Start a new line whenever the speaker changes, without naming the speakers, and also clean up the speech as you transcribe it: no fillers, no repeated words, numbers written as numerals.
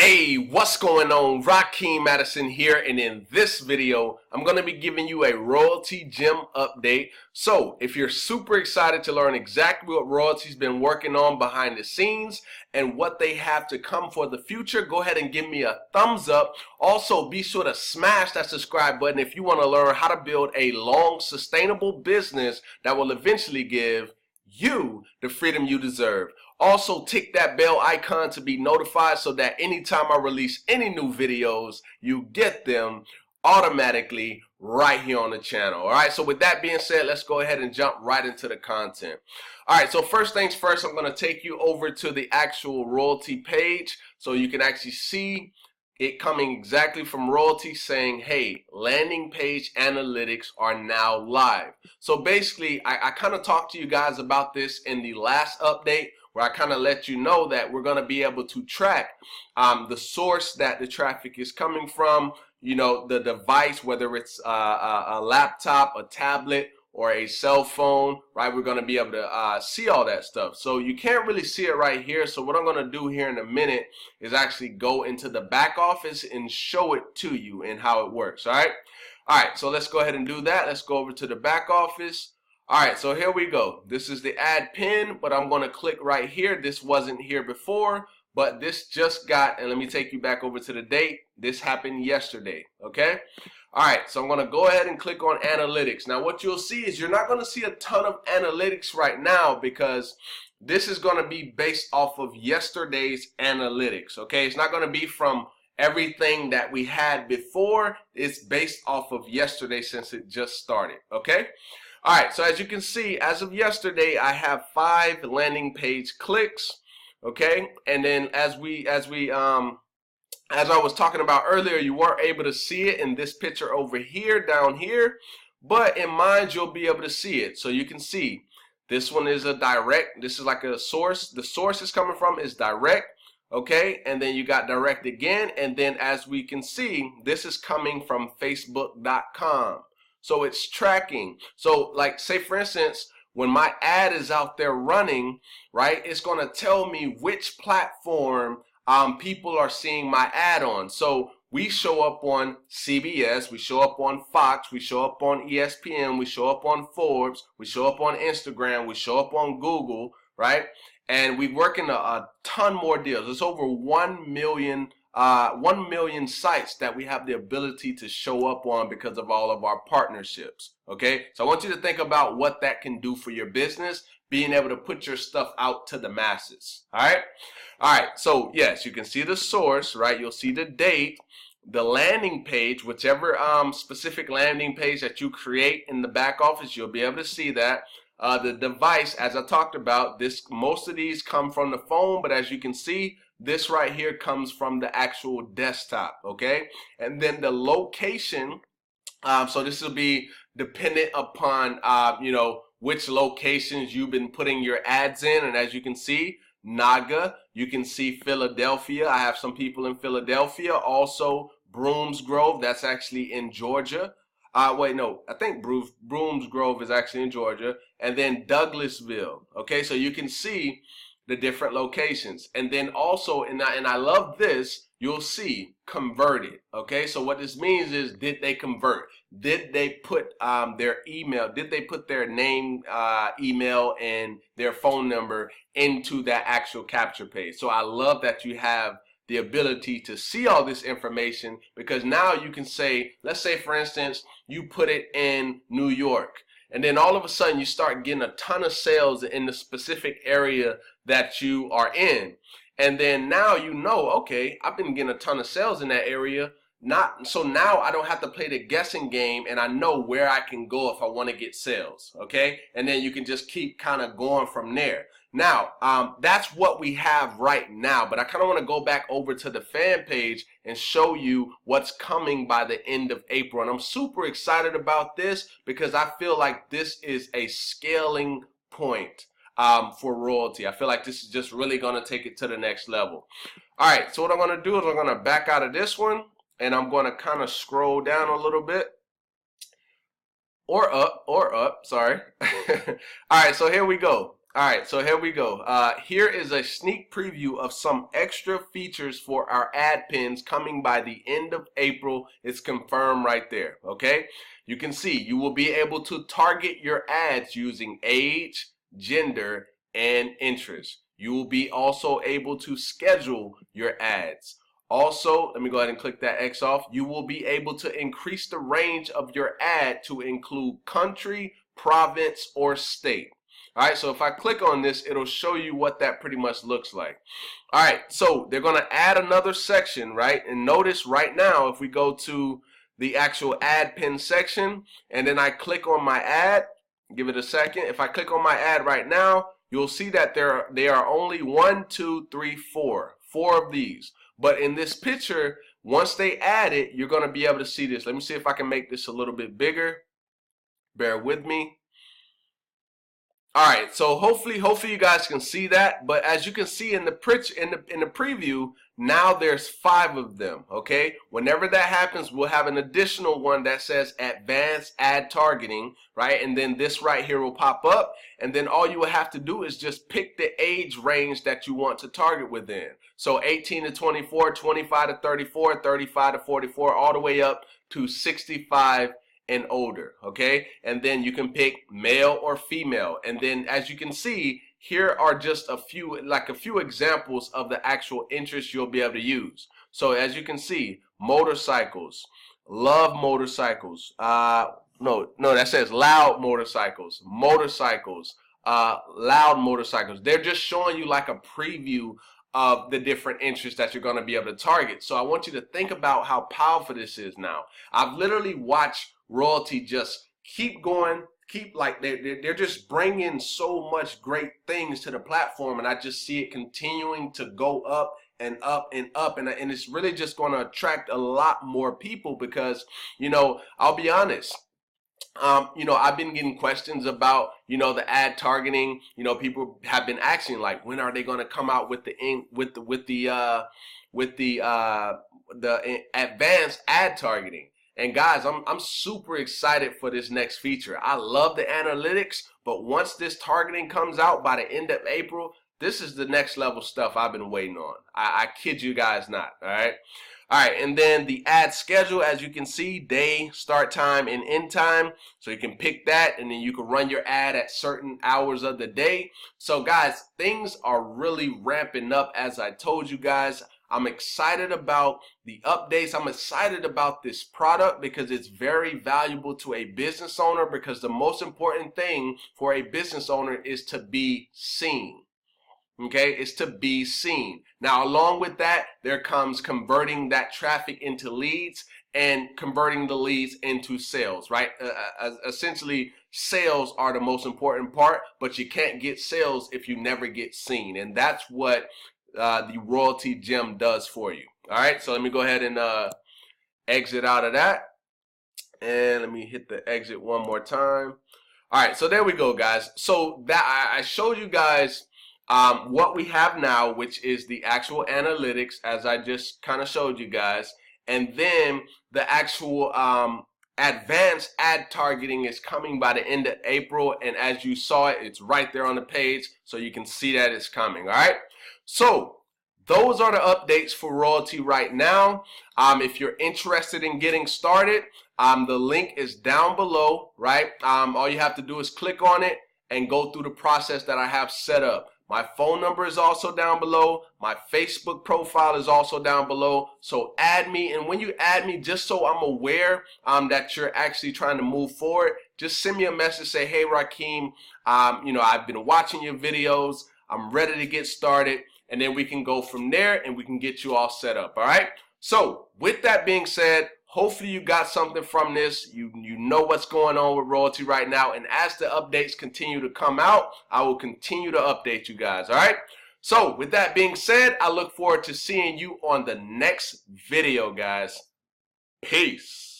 Hey, what's going on? Rakeem Madison here, and in this video, I'm going to be giving you a Royaltie Gem update. So, if you're super excited to learn exactly what Royaltie's been working on behind the scenes and what they have to come for the future, go ahead and give me a thumbs up. Also, be sure to smash that subscribe button if you want to learn how to build a long, sustainable business that will eventually give you the freedom you deserve. Also, tick that bell icon to be notified so that anytime I release any new videos, you get them automatically right here on the channel. All right, so with that being said, let's go ahead and jump right into the content. All right, so first things first, I'm going to take you over to the actual Royaltie page so you can actually see it coming exactly from Royaltie saying, hey, landing page analytics are now live. So basically, I kind of talked to you guys about this in the last update, where I kind of let you know that we're going to be able to track the source that the traffic is coming from, you know, the device, whether it's a laptop, a tablet, or a cell phone, right? We're going to be able to see all that stuff. So you can't really see it right here. So what I'm going to do here in a minute is actually go into the back office and show it to you and how it works, all right? All right, so let's go ahead and do that. Let's go over to the back office. All right, so here we go. This is the add pin, but I'm going to click right here. This wasn't here before, but this just got, and let me take you back over to the date. This happened yesterday, okay? All right, so I'm going to go ahead and click on analytics. Now, what you'll see is you're not going to see a ton of analytics right now because this is going to be based off of yesterday's analytics, okay? It's not going to be from everything that we had before. It's based off of yesterday since it just started, okay? All right, so as you can see, as of yesterday, I have 5 landing page clicks, okay? And then as I was talking about earlier, you weren't able to see it in this picture over here, down here, but in mine, you'll be able to see it. So you can see this one is a direct, this is like a source. The source is coming from is direct, okay? And then you got direct again, and then as we can see, this is coming from Facebook.com. So it's tracking. So like say for instance, when my ad is out there running, right, it's going to tell me which platform people are seeing my ad on. So we show up on CBS, we show up on Fox, we show up on ESPN, we show up on Forbes, we show up on Instagram, we show up on Google, right? And we work in a ton more deals. It's over 1 million sites that we have the ability to show up on because of all of our partnerships, okay? So I want you to think about what that can do for your business, being able to put your stuff out to the masses, all right? All right, so yes, you can see the source, right? You'll see the date, the landing page, whichever specific landing page that you create in the back office, you'll be able to see that. The device, as I talked about, most of these come from the phone, but as you can see, this right here comes from the actual desktop, okay? And then the location, so this will be dependent upon, you know, which locations you've been putting your ads in. And as you can see, Naga, you can see Philadelphia. I have some people in Philadelphia. Also, Brooms Grove, that's actually in Georgia. Wait, no, I think Brooms Grove is actually in Georgia. And then Douglasville, okay? So you can see the different locations. And then also, and I love this, you'll see converted, okay? So what this means is, did they convert? Did they put their email, did they put their name, email, and their phone number into that actual capture page? So I love that you have the ability to see all this information, because now you can say, let's say for instance, you put it in New York, and then all of a sudden you start getting a ton of sales in the specific area that you are in. And then now you know, okay, I've been getting a ton of sales in that area. So now I don't have to play the guessing game, and I know where I can go if I want to get sales, okay? And then you can just keep kind of going from there. Now, that's what we have right now, but I kind of want to go back over to the fan page and show you what's coming by the end of April. And I'm super excited about this because I feel like this is a scaling point for Royaltie. I feel like this is just really going to take it to the next level. All right, so what I'm going to do is I'm going to back out of this one, and I'm going to kind of scroll down a little bit. Or up, sorry. All right, so here we go. All right, so here we go. Here is a sneak preview of some extra features for our ad pins coming by the end of April. It's confirmed right there, okay? You can see you will be able to target your ads using age, gender, and interest. You will be also able to schedule your ads. Also, let me go ahead and click that X off. You will be able to increase the range of your ad to include country, province, or state. All right, so if I click on this, it'll show you what that pretty much looks like. All right, so they're going to add another section, right? And notice right now, if we go to the actual ad pin section, and then I click on my ad, give it a second. If I click on my ad right now, you'll see that they are only 1, 2, 3, 4 of these. But in this picture, once they add it, you're going to be able to see this. Let me see if I can make this a little bit bigger. Bear with me. All right, so hopefully you guys can see that. But as you can see in the preview, now there's 5 of them. Okay, whenever that happens, we'll have an additional one that says advanced ad targeting, right? And then this right here will pop up, and then all you will have to do is just pick the age range that you want to target within. So 18 to 24, 25 to 34, 35 to 44, all the way up to 65 and older, okay? And then you can pick male or female. And then as you can see, here are just a few examples of the actual interests you'll be able to use. So as you can see, motorcycles, love motorcycles, no, that says loud motorcycles, loud motorcycles. They're just showing you like a preview of the different interests that you're going to be able to target. So I want you to think about how powerful this is now. I've literally watched Royaltie just keep going, they're just bringing so much great things to the platform, and I just see it continuing to go up and up and up, and it's really just going to attract a lot more people because, you know, I'll be honest, you know, I've been getting questions about, you know, the ad targeting. You know, people have been asking like, when are they going to come out with the advanced ad targeting? And guys, I'm super excited for this next feature. I love the analytics, but once this targeting comes out by the end of April, this is the next level stuff I've been waiting on. I kid you guys not, all right? All right, and then the ad schedule, as you can see, day, start time, and end time. So you can pick that, and then you can run your ad at certain hours of the day. So guys, things are really ramping up, as I told you guys. I'm excited about the updates. I'm excited about this product because it's very valuable to a business owner, because the most important thing for a business owner is to be seen. Okay, it's to be seen. Now, along with that, there comes converting that traffic into leads and converting the leads into sales, right? Essentially, sales are the most important part, but you can't get sales if you never get seen. And that's what the Royaltie Gem does for you. All right, so let me go ahead and exit out of that. And let me hit the exit one more time. All right, so there we go, guys. So that I showed you guys what we have now, which is the actual analytics, as I just kind of showed you guys. And then the actual advanced ad targeting is coming by the end of April. And as you saw it, it's right there on the page, so you can see that it's coming. All right. So those are the updates for Royaltie right now. If you're interested in getting started, the link is down below, right? All you have to do is click on it and go through the process that I have set up. My phone number is also down below. My Facebook profile is also down below. So add me, and when you add me, just so I'm aware that you're actually trying to move forward, just send me a message, say, hey, Rakeem, you know, I've been watching your videos. I'm ready to get started, and then we can go from there and we can get you all set up, all right? So with that being said, hopefully you got something from this. You know what's going on with Royaltie right now, and as the updates continue to come out, I will continue to update you guys, all right? So with that being said, I look forward to seeing you on the next video, guys. Peace.